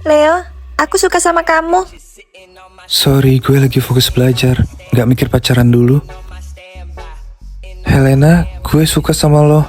Leo, aku suka sama kamu. Sorry, gue lagi fokus belajar. Gak mikir pacaran dulu. Helena, gue suka sama lo.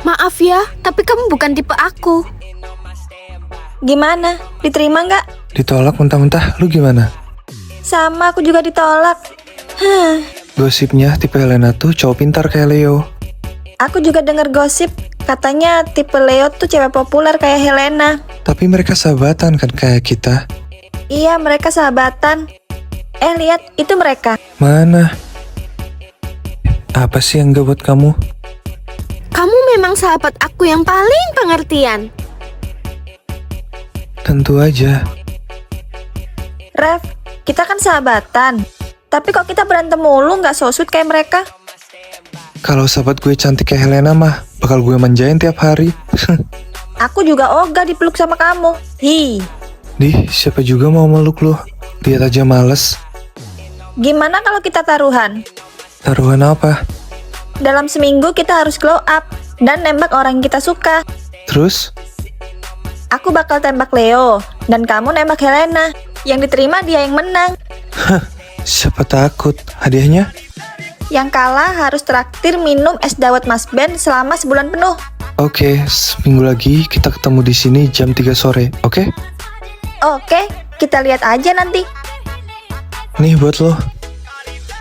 Maaf ya, tapi kamu bukan tipe aku. Gimana? Diterima nggak? Ditolak mentah-mentah, lu gimana? Sama, aku juga ditolak. Gosipnya tipe Helena tuh cowok pintar kayak Leo. Aku juga denger gosip, katanya tipe Leo tuh cewek populer kayak Helena. Tapi mereka sahabatan kan kayak kita. Iya, mereka sahabatan. Lihat, itu mereka. Mana? Apa sih yang gak buat kamu? Kamu memang sahabat aku yang paling pengertian. Tentu aja. Rev, kita kan sahabatan. Tapi kok kita berantem mulu, nggak so sweet kayak mereka? Kalau sahabat gue cantik kayak Helena mah, bakal gue manjain tiap hari. Aku juga ogah dipeluk sama kamu. Dih, siapa juga mau meluk lo? Lihat aja males. Gimana kalau kita taruhan? Taruhan apa? Dalam seminggu kita harus glow up dan nembak orang yang kita suka. Terus? Aku bakal tembak Leo, dan kamu nembak Helena. Yang diterima dia yang menang. Siapa takut? Hadiahnya? Yang kalah harus traktir minum es dawet Mas Ben selama sebulan penuh. Oke, seminggu lagi kita ketemu di sini jam 3 sore, oke? Oke, kita lihat aja nanti. Nih buat lo.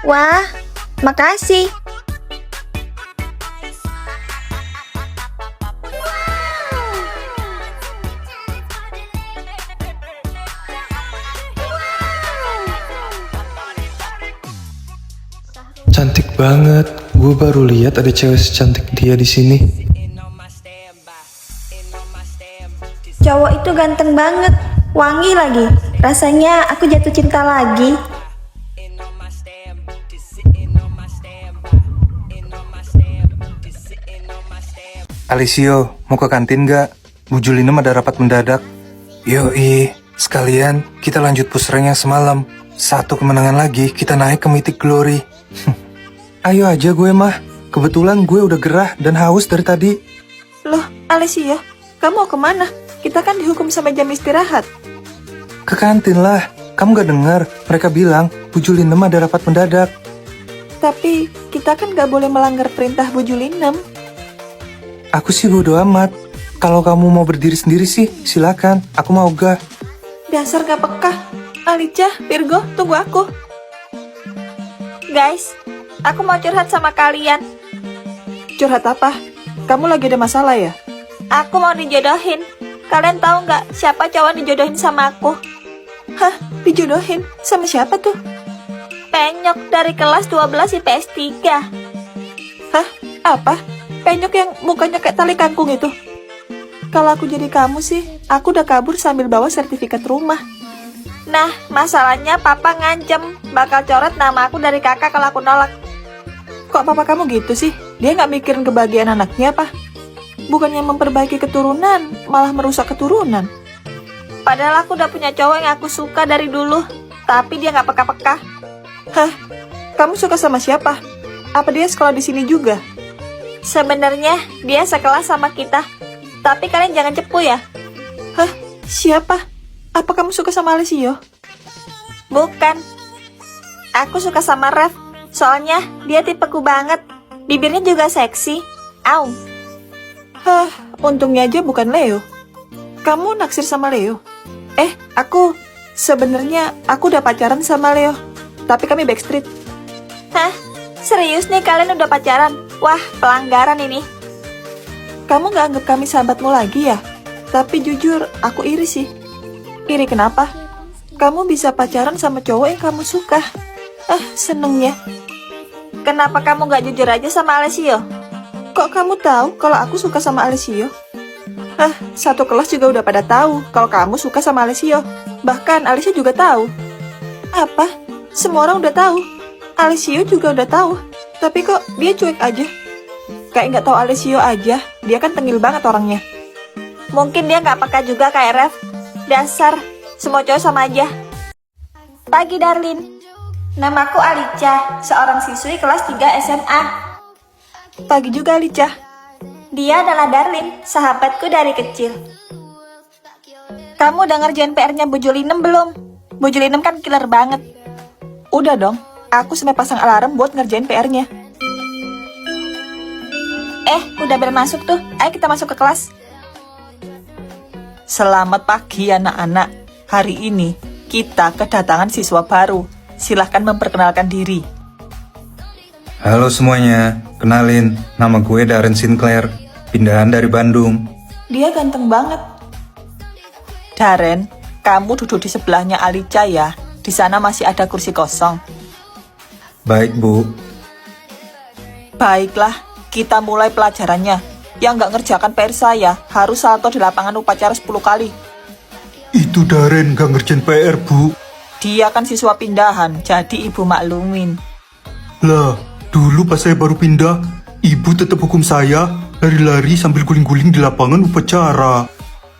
Wah, makasih. Cantik banget. Gue baru lihat ada cewek secantik dia di sini. Cowok itu ganteng banget, wangi lagi. Rasanya aku jatuh cinta lagi. Alisio, mau ke kantin gak? Bu Julinem ada rapat mendadak. Yoi, sekalian kita lanjut push rank yang semalam. 1 kemenangan lagi, kita naik ke Mythic Glory. Ayo aja gue mah. Kebetulan gue udah gerah dan haus dari tadi. Loh, Alessia, kamu mau kemana? Kita kan dihukum sampai jam istirahat. Ke kantin lah. Kamu gak dengar? Mereka bilang Bu Julinem ada rapat mendadak. Tapi kita kan gak boleh melanggar perintah Bu Julinem. Aku sih bodo amat. Kalau kamu mau berdiri sendiri sih, silakan. Aku mau ogah. Dasar gak peka. Alicia, Virgo, tunggu aku. Guys, aku mau curhat sama kalian. Curhat apa? Kamu lagi ada masalah ya? Aku mau dijodohin. Kalian tahu nggak siapa cowok dijodohin sama aku? Hah? Dijodohin? Sama siapa tuh? Penyok dari kelas 12 IPS 3. Hah? Apa? Penyok yang mukanya kayak tali kangkung itu? Kalau aku jadi kamu sih, aku udah kabur sambil bawa sertifikat rumah. Nah, masalahnya papa ngancem bakal coret nama aku dari kakak kalau aku nolak. Kok papa kamu gitu sih? Dia nggak mikirin kebahagiaan anaknya apa? Bukannya memperbaiki keturunan, malah merusak keturunan. Padahal aku udah punya cowok yang aku suka dari dulu, tapi dia nggak peka-peka. Hah? Kamu suka sama siapa? Apa dia sekolah di sini juga? Sebenarnya dia sekelas sama kita, tapi kalian jangan cepu ya. Hah? Siapa? Apa kamu suka sama Alessio? Bukan. Aku suka sama Rev. Soalnya dia tipeku banget. Bibirnya juga seksi. Au. Hah, untungnya aja bukan Leo. Kamu naksir sama Leo? Sebenarnya aku udah pacaran sama Leo. Tapi kami backstreet. Hah? Serius nih kalian udah pacaran? Wah, pelanggaran ini. Kamu gak anggap kami sahabatmu lagi ya? Tapi jujur, aku iri sih. Iri kenapa? Kamu bisa pacaran sama cowok yang kamu suka. Seneng ya. Kenapa kamu gak jujur aja sama Alessio? Kok kamu tahu kalau aku suka sama Alessio? Satu kelas juga udah pada tahu kalau kamu suka sama Alessio. Bahkan Alessio juga tahu. Apa? Semua orang udah tahu. Alessio juga udah tahu. Tapi kok dia cuek aja? Kayak nggak tahu Alessio aja. Dia kan tengil banget orangnya. Mungkin dia nggak peka juga kayak Rev. Dasar, semua cowok sama aja. Pagi Darlin. Namaku Alicia, seorang siswi kelas 3 SMA. Pagi juga Alicia. Dia adalah Darlin, sahabatku dari kecil. Kamu udah ngerjain PR-nya Bu Julinem belum? Bu Julinem kan killer banget. Udah dong, aku sampai pasang alarm buat ngerjain PR-nya. Udah bel masuk tuh. Ayo kita masuk ke kelas. Selamat pagi anak-anak. Hari ini kita kedatangan siswa baru. Silahkan memperkenalkan diri. Halo semuanya, kenalin, nama gue Darren Sinclair, pindahan dari Bandung. Dia ganteng banget. Darren, kamu duduk di sebelahnya Alicia ya. Di sana masih ada kursi kosong. Baik Bu. Baiklah, kita mulai pelajarannya. Yang nggak ngerjakan PR saya harus salto di lapangan upacara 10 kali. Itu Darren gak ngerjain PR Bu. Dia kan siswa pindahan, jadi ibu maklumin. Lah, dulu pas saya baru pindah, ibu tetap hukum saya lari-lari sambil guling-guling di lapangan upacara.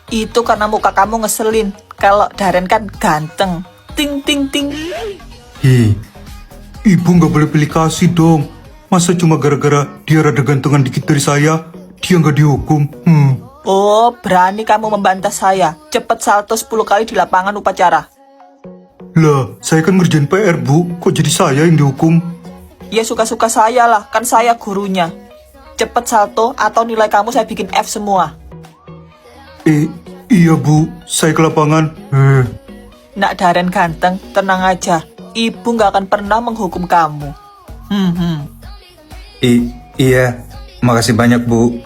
Itu karena muka kamu ngeselin. Kalau Darren kan ganteng. Ting ting ting. Hei, ibu gak boleh pilih kasih dong. Masa cuma gara-gara dia rada gantengan dikit dari saya, dia gak dihukum? Oh, berani kamu membantah saya. Cepet salto 10 kali di lapangan upacara. Lah, saya kan ngerjain PR Bu, kok jadi saya yang dihukum? Ya suka-suka saya lah, kan saya gurunya. Cepet salto atau nilai kamu saya bikin F semua. Iya Bu, saya ke lapangan. Nak Darren ganteng, tenang aja. Ibu gak akan pernah menghukum kamu. Iya, makasih banyak Bu.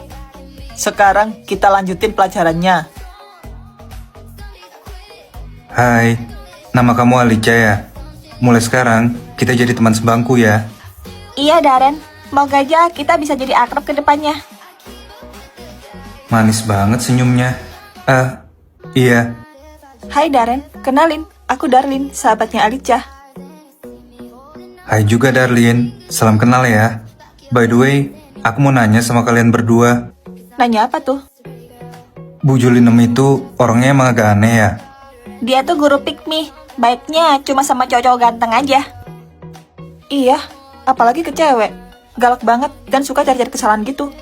Sekarang kita lanjutin pelajarannya. Hai, nama kamu Alicia ya? Mulai sekarang, kita jadi teman sebangku ya. Iya Darren, semoga aja kita bisa jadi akrab ke depannya. Manis banget senyumnya. Iya. Hai Darren, kenalin, aku Darlin, sahabatnya Alicia. Hai juga Darlin, salam kenal ya. By the way, aku mau nanya sama kalian berdua. Nanya apa tuh? Bu Julinem itu orangnya emang agak aneh ya? Dia tuh guru pick me, baiknya cuma sama cowok-cowok ganteng aja. Iya, apalagi ke cewek. Galak banget dan suka cari-cari kesalahan gitu.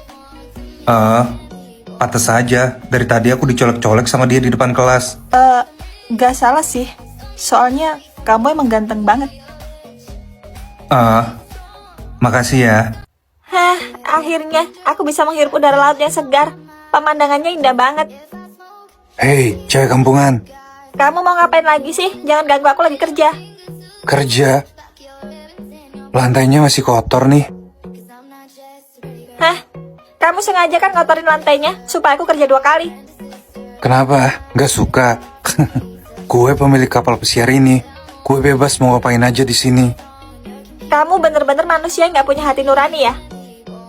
Pantes saja, dari tadi aku dicolek-colek sama dia di depan kelas. Gak salah sih. Soalnya kamu emang ganteng banget. Makasih ya. Hah, akhirnya aku bisa menghirup udara laut yang segar. Pemandangannya indah banget. Hei, cewek kampungan. Kamu mau ngapain lagi sih? Jangan ganggu aku lagi kerja. Kerja? Lantainya masih kotor nih. Hah? Kamu sengaja kan ngotorin lantainya supaya aku kerja 2 kali. Kenapa? Gak suka? Gue pemilik kapal pesiar ini. Gue bebas mau ngapain aja di sini. Kamu bener-bener manusia yang gak punya hati nurani ya?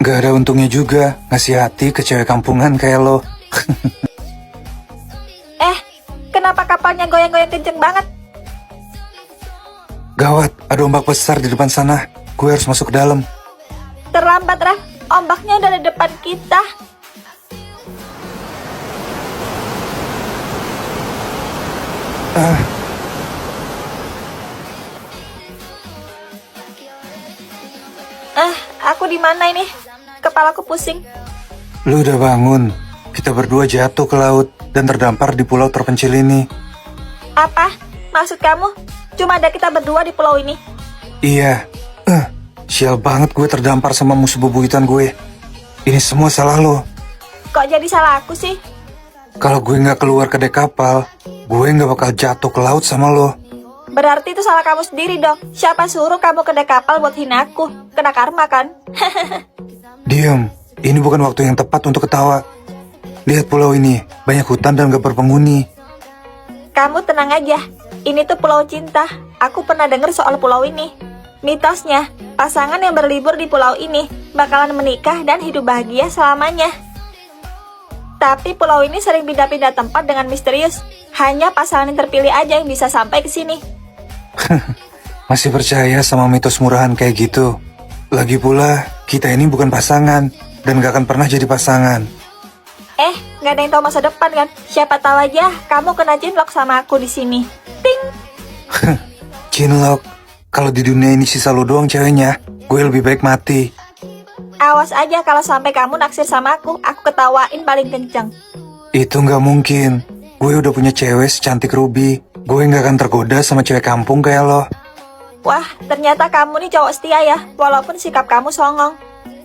Gak ada untungnya juga ngasih hati ke cewek kampungan kayak lo. Kenapa kapalnya goyang-goyang kenceng banget? Gawat, ada ombak besar di depan sana. Gue harus masuk ke dalam. Terlambat, Raf. Ombaknya udah di depan kita. Aku di mana ini? Kepalaku pusing. Lu udah bangun. Kita berdua jatuh ke laut dan terdampar di pulau terpencil ini. Apa? Maksud kamu? Cuma ada kita berdua di pulau ini? Iya. Sial banget gue terdampar sama musuh bebuyutan gue. Ini semua salah lo. Kok jadi salah aku sih? Kalau gue nggak keluar ke dek kapal, gue nggak bakal jatuh ke laut sama lo. Berarti itu salah kamu sendiri dong. Siapa suruh kamu ke dek kapal buat hina aku? Kena karma kan? Diam, ini bukan waktu yang tepat untuk ketawa. Lihat pulau ini, banyak hutan dan gak berpenghuni. Kamu tenang aja, ini tuh pulau cinta. Aku pernah denger soal pulau ini. Mitosnya, pasangan yang berlibur di pulau ini bakalan menikah dan hidup bahagia selamanya. Tapi pulau ini sering pindah-pindah tempat dengan misterius. Hanya pasangan yang terpilih aja yang bisa sampai ke sini. Masih percaya sama mitos murahan kayak gitu? Lagi pula, kita ini bukan pasangan dan gak akan pernah jadi pasangan. Gak ada yang tahu masa depan kan? Siapa tahu aja kamu kena cinlok sama aku di sini. Ting! Cinlok? Kalau di dunia ini sisa lu doang ceweknya, gue lebih baik mati. Awas aja kalau sampai kamu naksir sama aku ketawain paling kenceng. Itu gak mungkin. gue udah punya cewek secantik Ruby. Gue gak akan tergoda sama cewek kampung kayak lo. Wah, ternyata kamu nih cowok setia ya, walaupun sikap kamu songong.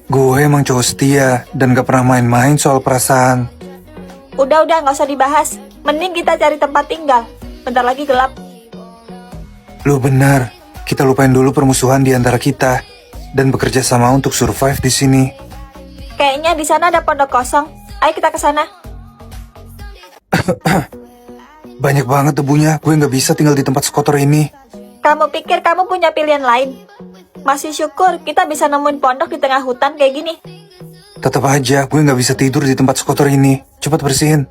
Gue emang cowok setia dan gak pernah main-main soal perasaan. Udah, gak usah dibahas. Mending kita cari tempat tinggal. Bentar lagi gelap. Lu benar, kita lupain dulu permusuhan di antara kita dan bekerja sama untuk survive di sini. Kayaknya di sana ada pondok kosong. Ayo kita ke sana. Banyak banget debunya, gue gak bisa tinggal di tempat sekotor ini. Kamu pikir kamu punya pilihan lain? Masih syukur kita bisa nemuin pondok di tengah hutan kayak gini. Tetap aja, gue gak bisa tidur di tempat sekotor ini. Cepat bersihin.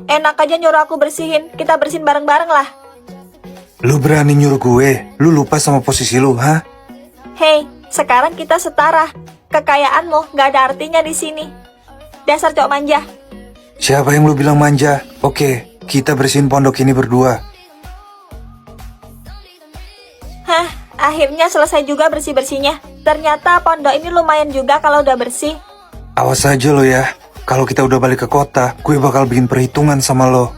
Enak aja nyuruh aku bersihin. Kita bersihin bareng-bareng lah. Lu berani nyuruh gue? Lu lupa sama posisi lu, ha? Hei, sekarang kita setara. Kekayaanmu gak ada artinya di sini. Dasar cowok manja. Siapa yang lu bilang manja? Oke, kita bersihin pondok ini berdua. Hah, akhirnya selesai juga bersih-bersihnya. Ternyata pondok ini lumayan juga kalau udah bersih. Awas aja lo ya. Kalau kita udah balik ke kota, gue bakal bikin perhitungan sama lo.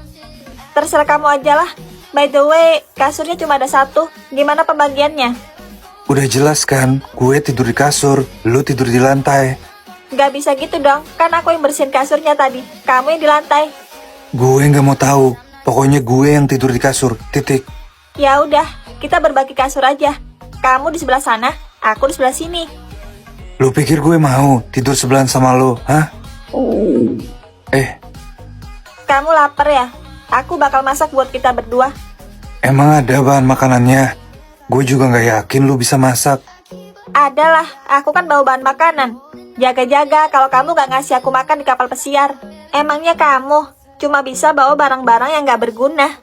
Terserah kamu aja lah. By the way, kasurnya cuma ada satu. Gimana pembagiannya? Udah jelas kan, gue tidur di kasur, lu tidur di lantai. Gak bisa gitu dong, kan aku yang bersihin kasurnya tadi. Kamu yang di lantai. Gue gak mau tahu. Pokoknya gue yang tidur di kasur, titik. Ya udah, kita berbagi kasur aja. Kamu di sebelah sana, aku di sebelah sini. Lu pikir gue mau tidur sebelahan sama lo, hah? Kamu lapar ya? Aku bakal masak buat kita berdua. Emang ada bahan makanannya? Gue juga gak yakin lu bisa masak. Adalah, aku kan bawa bahan makanan. Jaga-jaga kalau kamu gak ngasih aku makan di kapal pesiar. Emangnya kamu cuma bisa bawa barang-barang yang gak berguna.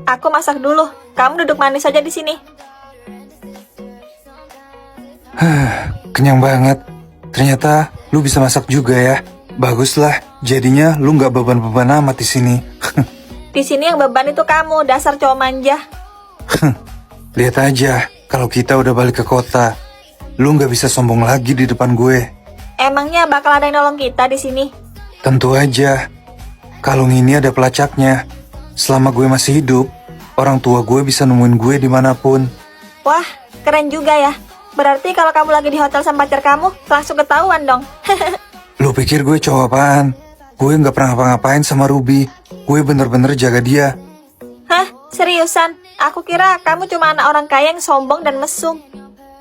Aku masak dulu, kamu duduk manis aja di sini. Kenyang banget. Ternyata lu bisa masak juga ya. Baguslah, jadinya lu gak beban-beban amat di sini. Di sini yang beban itu kamu, dasar cowok manja. Lihat aja, kalau kita udah balik ke kota, lu gak bisa sombong lagi di depan gue. Emangnya bakal ada yang nolong kita di sini? Tentu aja. Kalung ini ada pelacaknya. Selama gue masih hidup, orang tua gue bisa nemuin gue dimanapun. Wah, keren juga ya. Berarti kalau kamu lagi di hotel sama pacar kamu, langsung ketahuan dong. Lu pikir gue cowok apaan? Gue gak pernah ngapa-ngapain sama Ruby. Gue bener-bener jaga dia. Hah? Seriusan? Aku kira kamu cuma anak orang kaya yang sombong dan mesum.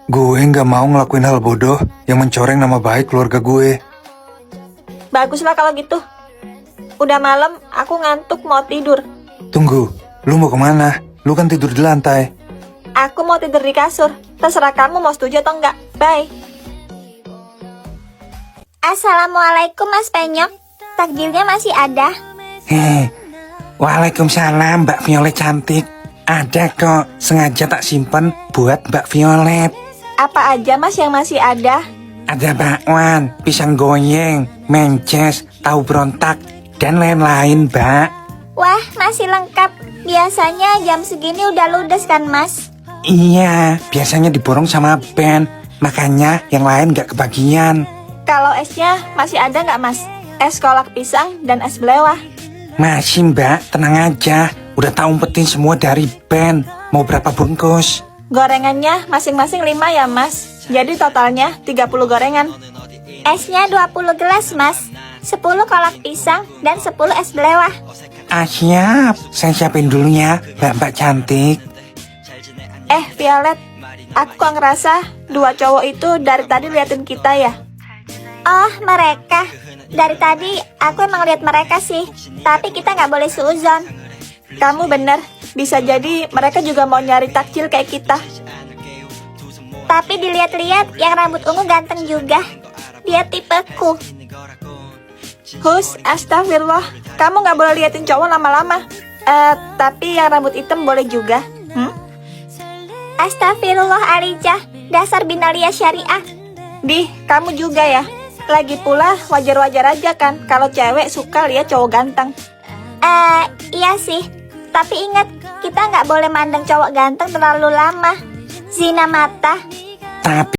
Gue gak mau ngelakuin hal bodoh yang mencoreng nama baik keluarga gue. Baguslah kalau gitu. Udah malam, aku ngantuk mau tidur. Tunggu, lu mau kemana? Lu kan tidur di lantai. Aku mau tidur di kasur. Terserah kamu mau setuju atau enggak. Bye. Assalamualaikum Mas Penyok. Takjilnya masih ada? Waalaikumsalam Mbak Violet cantik. Ada kok, sengaja tak simpen buat Mbak Violet. Apa aja Mas yang masih ada? Ada bakwan, pisang goyeng, mences, tahu berontak, dan lain-lain Mbak. Wah, masih lengkap. Biasanya jam segini udah ludes kan Mas? Iya, biasanya diborong sama Ben. Makanya yang lain gak kebagian. Kalau esnya masih ada nggak Mas? Es kolak pisang dan es belewah. Masih Mbak, tenang aja. Udah tak umpetin semua dari Ben. Mau berapa bungkus? Gorengannya masing-masing 5 ya Mas. Jadi totalnya 30 gorengan. Esnya 20 gelas Mas. 10 kolak pisang dan 10 es belewah. Siap. Saya siapin dulu ya, Mbak cantik. Violet, aku kok ngerasa dua cowok itu dari tadi liatin kita ya. Oh, mereka. Dari tadi aku emang lihat mereka sih. Tapi kita nggak boleh suuzon. Kamu bener. Bisa jadi mereka juga mau nyari takjil kayak kita. Tapi dilihat-lihat yang rambut ungu ganteng juga. Dia tipeku. Hus, astagfirullah. Kamu nggak boleh liatin cowok lama-lama. Tapi yang rambut hitam boleh juga. Astagfirullah Alijah. Dasar binalia syariah. Dih, kamu juga ya. Lagi pula wajar-wajar aja kan kalau cewek suka lihat cowok ganteng. Iya sih. Tapi ingat, kita nggak boleh mandang cowok ganteng terlalu lama. Zina mata. Tapi